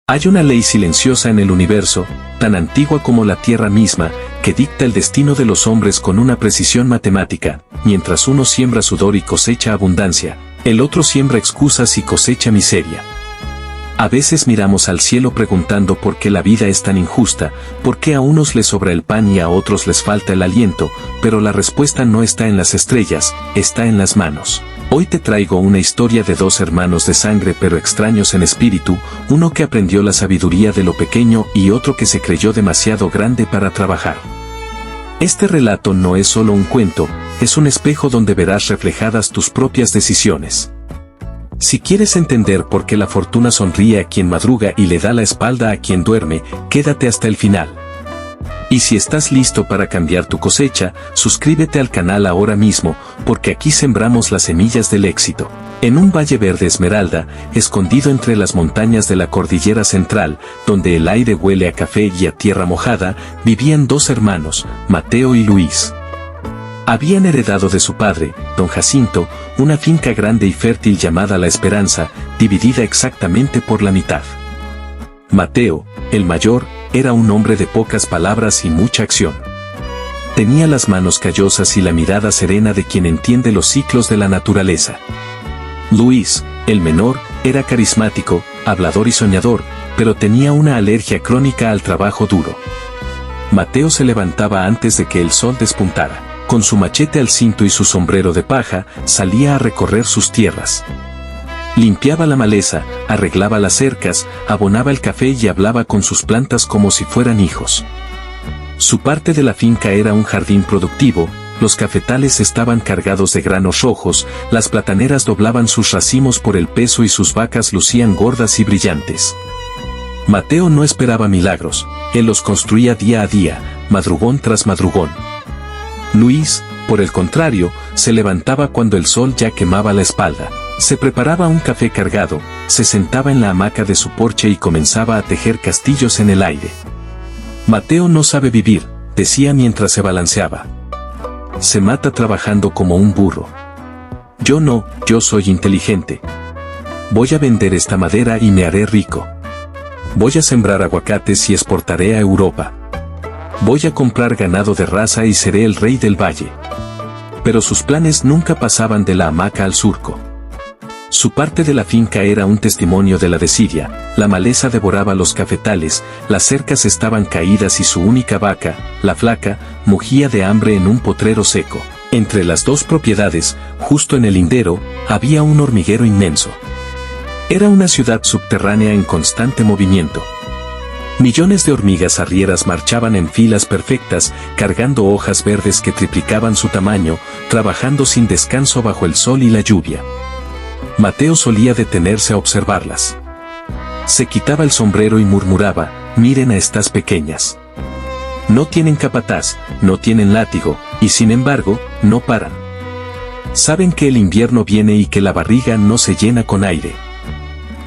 Hay una ley silenciosa en el universo, tan antigua como la Tierra misma, que dicta el destino de los hombres con una precisión matemática. Mientras uno siembra sudor y cosecha abundancia, el otro siembra excusas y cosecha miseria. A veces miramos al cielo preguntando por qué la vida es tan injusta, por qué a unos les sobra el pan y a otros les falta el aliento, pero la respuesta no está en las estrellas, está en las manos. Hoy te traigo una historia de dos hermanos de sangre pero extraños en espíritu, uno que aprendió la sabiduría de lo pequeño y otro que se creyó demasiado grande para trabajar. Este relato no es solo un cuento, es un espejo donde verás reflejadas tus propias decisiones. Si quieres entender por qué la fortuna sonríe a quien madruga y le da la espalda a quien duerme, quédate hasta el final. Y si estás listo para cambiar tu cosecha, suscríbete al canal ahora mismo, porque aquí sembramos las semillas del éxito. En un valle verde esmeralda, escondido entre las montañas de la cordillera central, donde el aire huele a café y a tierra mojada, vivían dos hermanos, Mateo y Luis. Habían heredado de su padre, don Jacinto, una finca grande y fértil llamada La Esperanza, dividida exactamente por la mitad. Mateo, el mayor, era un hombre de pocas palabras y mucha acción. Tenía las manos callosas y la mirada serena de quien entiende los ciclos de la naturaleza. Luis, el menor, era carismático, hablador y soñador, pero tenía una alergia crónica al trabajo duro. Mateo se levantaba antes de que el sol despuntara. Con su machete al cinto y su sombrero de paja, salía a recorrer sus tierras. Limpiaba la maleza, arreglaba las cercas, abonaba el café y hablaba con sus plantas como si fueran hijos. Su parte de la finca era un jardín productivo, los cafetales estaban cargados de granos rojos, las plataneras doblaban sus racimos por el peso y sus vacas lucían gordas y brillantes. Mateo no esperaba milagros, él los construía día a día, madrugón tras madrugón. Luis, por el contrario, se levantaba cuando el sol ya quemaba la espalda. Se preparaba un café cargado, se sentaba en la hamaca de su porche y comenzaba a tejer castillos en el aire. Mateo no sabe vivir, decía mientras se balanceaba. Se mata trabajando como un burro. Yo no, yo soy inteligente. Voy a vender esta madera y me haré rico. Voy a sembrar aguacates y exportaré a Europa. Voy a comprar ganado de raza y seré el rey del valle. Pero sus planes nunca pasaban de la hamaca al surco. Su parte de la finca era un testimonio de la desidia, la maleza devoraba los cafetales, las cercas estaban caídas y su única vaca, la flaca, mugía de hambre en un potrero seco. Entre las dos propiedades, justo en el lindero, había un hormiguero inmenso. Era una ciudad subterránea en constante movimiento. Millones de hormigas arrieras marchaban en filas perfectas, cargando hojas verdes que triplicaban su tamaño, trabajando sin descanso bajo el sol y la lluvia. Mateo solía detenerse a observarlas. Se quitaba el sombrero y murmuraba, miren a estas pequeñas. No tienen capataz, no tienen látigo, y sin embargo, no paran. Saben que el invierno viene y que la barriga no se llena con aire.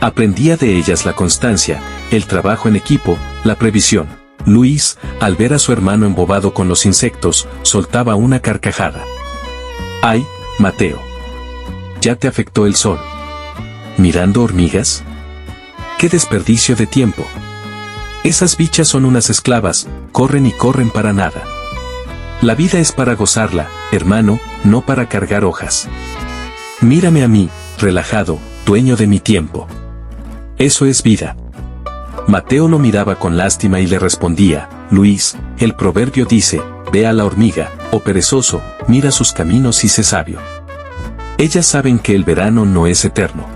Aprendía de ellas la constancia, el trabajo en equipo, la previsión. Luis, al ver a su hermano embobado con los insectos, soltaba una carcajada. ¡Ay, Mateo! ¿Ya te afectó el sol? ¿Mirando hormigas? ¡Qué desperdicio de tiempo! Esas bichas son unas esclavas, corren y corren para nada. La vida es para gozarla, hermano, no para cargar hojas. Mírame a mí, relajado, dueño de mi tiempo. Eso es vida. Mateo lo miraba con lástima y le respondía, Luis, el proverbio dice, ve a la hormiga, oh perezoso, mira sus caminos y sé sabio. Ellas saben que el verano no es eterno.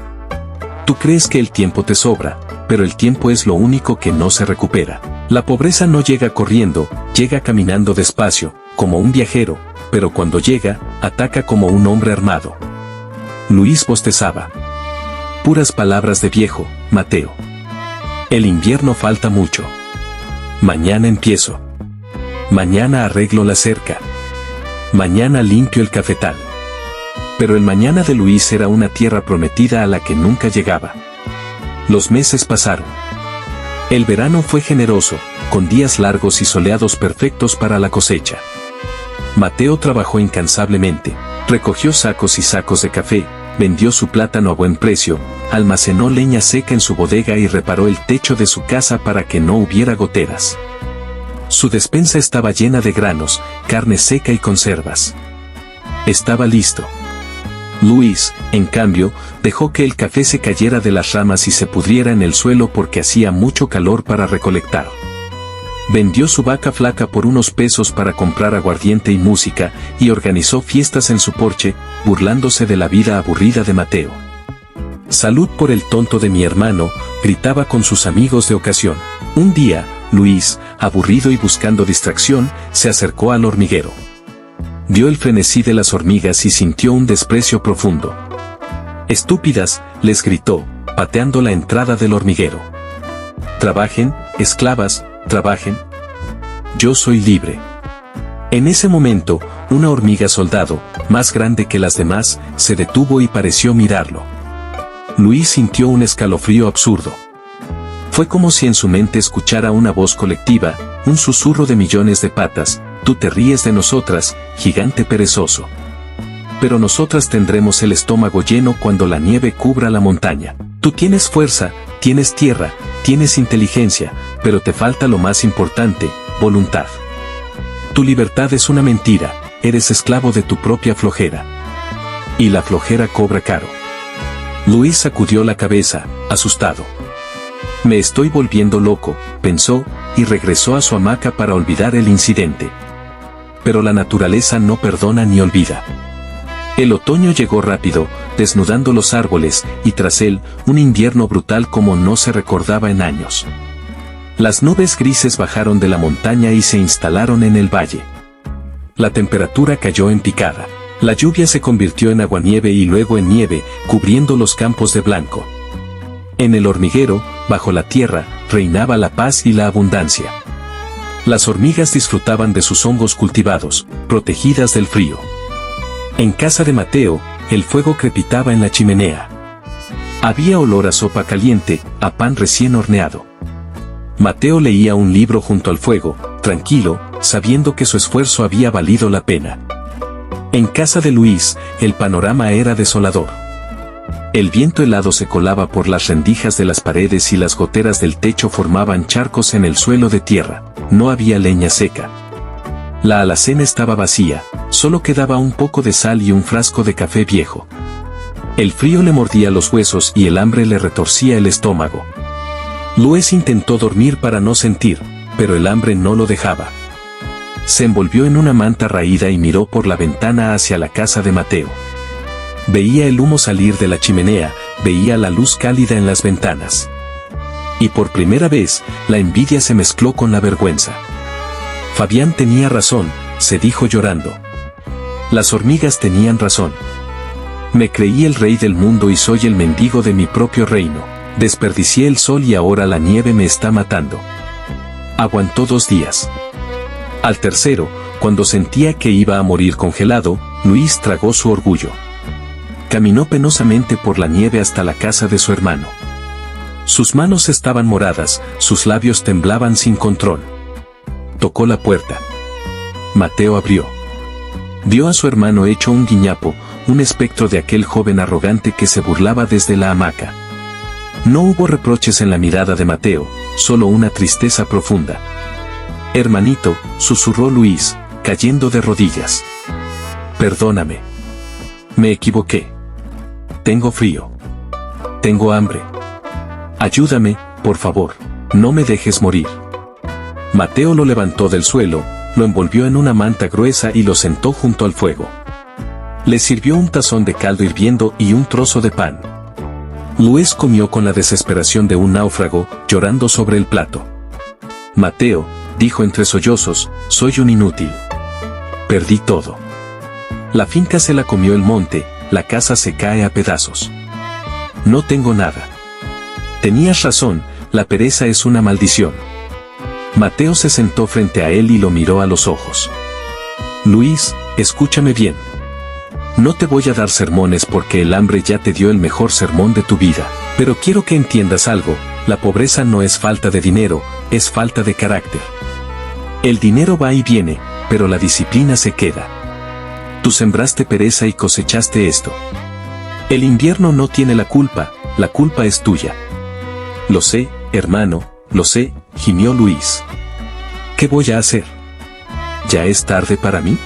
Tú crees que el tiempo te sobra, pero el tiempo es lo único que no se recupera. La pobreza no llega corriendo, llega caminando despacio, como un viajero, pero cuando llega, ataca como un hombre armado. Luis bostezaba. Puras palabras de viejo, Mateo. El invierno falta mucho. Mañana empiezo. Mañana arreglo la cerca. Mañana limpio el cafetal. Pero el mañana de Luis era una tierra prometida a la que nunca llegaba. Los meses pasaron. El verano fue generoso, con días largos y soleados perfectos para la cosecha. Mateo trabajó incansablemente, recogió sacos y sacos de café, vendió su plátano a buen precio, almacenó leña seca en su bodega y reparó el techo de su casa para que no hubiera goteras. Su despensa estaba llena de granos, carne seca y conservas. Estaba listo. Luis, en cambio, dejó que el café se cayera de las ramas y se pudriera en el suelo porque hacía mucho calor para recolectar. Vendió su vaca flaca por unos pesos para comprar aguardiente y música, y organizó fiestas en su porche, burlándose de la vida aburrida de Mateo. «Salud por el tonto de mi hermano», gritaba con sus amigos de ocasión. Un día, Luis, aburrido y buscando distracción, se acercó al hormiguero. Vio el frenesí de las hormigas y sintió un desprecio profundo. «Estúpidas», les gritó, pateando la entrada del hormiguero. «Trabajen, esclavas, trabajen. Yo soy libre». En ese momento, una hormiga soldado, más grande que las demás, se detuvo y pareció mirarlo. Luis sintió un escalofrío absurdo. Fue como si en su mente escuchara una voz colectiva, un susurro de millones de patas: «Tú te ríes de nosotras, gigante perezoso. Pero nosotras tendremos el estómago lleno cuando la nieve cubra la montaña. Tú tienes fuerza, tienes tierra, tienes inteligencia, pero te falta lo más importante, voluntad. Tu libertad es una mentira, eres esclavo de tu propia flojera. Y la flojera cobra caro». Luis sacudió la cabeza, asustado. «Me estoy volviendo loco», pensó, y regresó a su hamaca para olvidar el incidente. Pero la naturaleza no perdona ni olvida. El otoño llegó rápido, desnudando los árboles, y tras él, un invierno brutal como no se recordaba en años. Las nubes grises bajaron de la montaña y se instalaron en el valle. La temperatura cayó en picada. La lluvia se convirtió en aguanieve y luego en nieve, cubriendo los campos de blanco. En el hormiguero, bajo la tierra, reinaba la paz y la abundancia. Las hormigas disfrutaban de sus hongos cultivados, protegidas del frío. En casa de Mateo, el fuego crepitaba en la chimenea. Había olor a sopa caliente, a pan recién horneado. Mateo leía un libro junto al fuego, tranquilo, sabiendo que su esfuerzo había valido la pena. En casa de Luis, el panorama era desolador. El viento helado se colaba por las rendijas de las paredes y las goteras del techo formaban charcos en el suelo de tierra. No había leña seca. La alacena estaba vacía, solo quedaba un poco de sal y un frasco de café viejo. El frío le mordía los huesos y el hambre le retorcía el estómago. Luis intentó dormir para no sentir, pero el hambre no lo dejaba. Se envolvió en una manta raída y miró por la ventana hacia la casa de Mateo. Veía el humo salir de la chimenea, veía la luz cálida en las ventanas. Y por primera vez, la envidia se mezcló con la vergüenza. Fabián tenía razón, se dijo llorando. Las hormigas tenían razón. Me creí el rey del mundo y soy el mendigo de mi propio reino. Desperdicié el sol y ahora la nieve me está matando. Aguantó 2 días. Al tercero, cuando sentía que iba a morir congelado, Luis tragó su orgullo. Caminó penosamente por la nieve hasta la casa de su hermano. Sus manos estaban moradas, sus labios temblaban sin control. Tocó la puerta. Mateo abrió. Vio a su hermano hecho un guiñapo, un espectro de aquel joven arrogante que se burlaba desde la hamaca. No hubo reproches en la mirada de Mateo, solo una tristeza profunda. «Hermanito», susurró Luis, cayendo de rodillas. «Perdóname. Me equivoqué. Tengo frío. Tengo hambre. Ayúdame, por favor. No me dejes morir». Mateo lo levantó del suelo, lo envolvió en una manta gruesa y lo sentó junto al fuego. Le sirvió un tazón de caldo hirviendo y un trozo de pan. Luis comió con la desesperación de un náufrago, llorando sobre el plato. «Mateo», dijo entre sollozos, «soy un inútil. Perdí todo. La finca se la comió el monte, la casa se cae a pedazos. No tengo nada. Tenías razón, la pereza es una maldición». Mateo se sentó frente a él y lo miró a los ojos. «Luis, escúchame bien. No te voy a dar sermones porque el hambre ya te dio el mejor sermón de tu vida, pero quiero que entiendas algo, la pobreza no es falta de dinero, es falta de carácter. El dinero va y viene, pero la disciplina se queda. Tú sembraste pereza y cosechaste esto. El invierno no tiene la culpa es tuya. Lo sé, hermano, lo sé, gimió Luis. ¿Qué voy a hacer? ¿Ya es tarde para mí?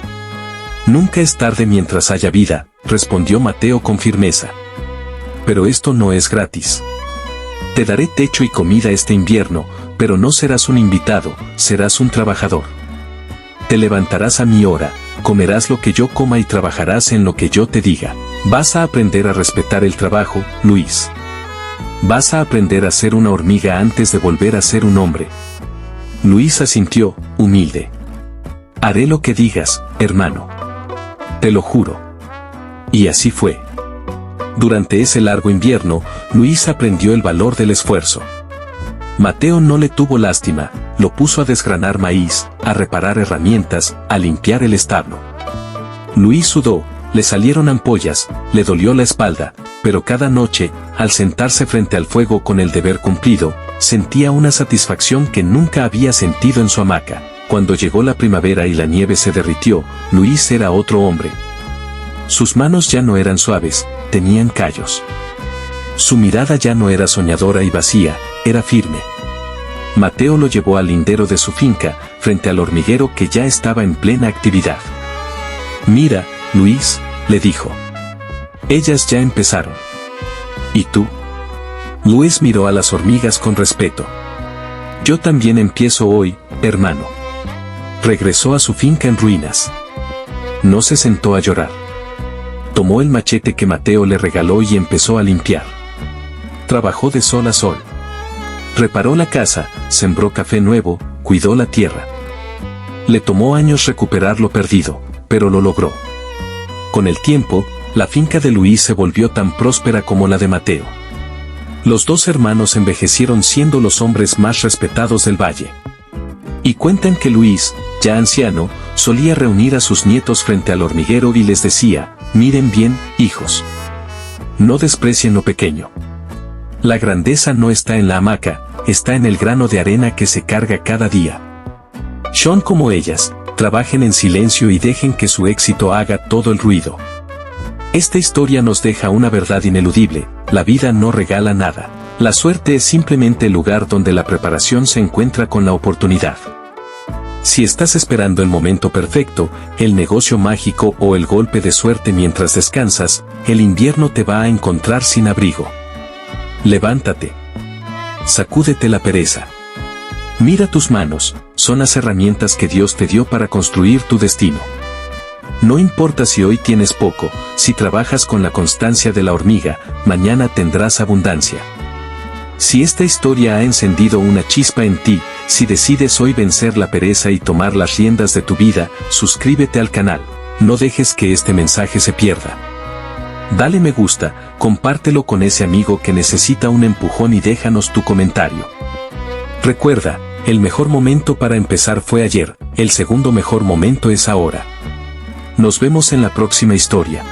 Nunca es tarde mientras haya vida, respondió Mateo con firmeza. Pero esto no es gratis. Te daré techo y comida este invierno, pero no serás un invitado, serás un trabajador. Te levantarás a mi hora, comerás lo que yo coma y trabajarás en lo que yo te diga. Vas a aprender a respetar el trabajo, Luis. Vas a aprender a ser una hormiga antes de volver a ser un hombre. Luis asintió, humilde. Haré lo que digas, hermano. Te lo juro. Y así fue. Durante ese largo invierno, Luis aprendió el valor del esfuerzo. Mateo no le tuvo lástima, lo puso a desgranar maíz, a reparar herramientas, a limpiar el establo. Luis sudó, le salieron ampollas, le dolió la espalda, pero cada noche, al sentarse frente al fuego con el deber cumplido, sentía una satisfacción que nunca había sentido en su hamaca. Cuando llegó la primavera y la nieve se derritió, Luis era otro hombre. Sus manos ya no eran suaves, tenían callos. Su mirada ya no era soñadora y vacía, era firme. Mateo lo llevó al lindero de su finca, frente al hormiguero que ya estaba en plena actividad. Mira, Luis, le dijo. Ellas ya empezaron. ¿Y tú? Luis miró a las hormigas con respeto. Yo también empiezo hoy, hermano. Regresó a su finca en ruinas. No se sentó a llorar. Tomó el machete que Mateo le regaló y empezó a limpiar. Trabajó de sol a sol. Reparó la casa, sembró café nuevo, cuidó la tierra. Le tomó años recuperar lo perdido, pero lo logró. Con el tiempo, la finca de Luis se volvió tan próspera como la de Mateo. Los dos hermanos envejecieron siendo los hombres más respetados del valle. Y cuentan que Luis, ya anciano, solía reunir a sus nietos frente al hormiguero y les decía: miren bien, hijos. No desprecien lo pequeño. La grandeza no está en la hamaca, está en el grano de arena que se carga cada día. Son como ellas, trabajen en silencio y dejen que su éxito haga todo el ruido. Esta historia nos deja una verdad ineludible: la vida no regala nada. La suerte es simplemente el lugar donde la preparación se encuentra con la oportunidad. Si estás esperando el momento perfecto, el negocio mágico o el golpe de suerte mientras descansas, el invierno te va a encontrar sin abrigo. Levántate. Sacúdete la pereza. Mira tus manos, son las herramientas que Dios te dio para construir tu destino. No importa si hoy tienes poco, si trabajas con la constancia de la hormiga, mañana tendrás abundancia. Si esta historia ha encendido una chispa en ti, si decides hoy vencer la pereza y tomar las riendas de tu vida, suscríbete al canal. No dejes que este mensaje se pierda. Dale me gusta, compártelo con ese amigo que necesita un empujón y déjanos tu comentario. Recuerda, el mejor momento para empezar fue ayer, el segundo mejor momento es ahora. Nos vemos en la próxima historia.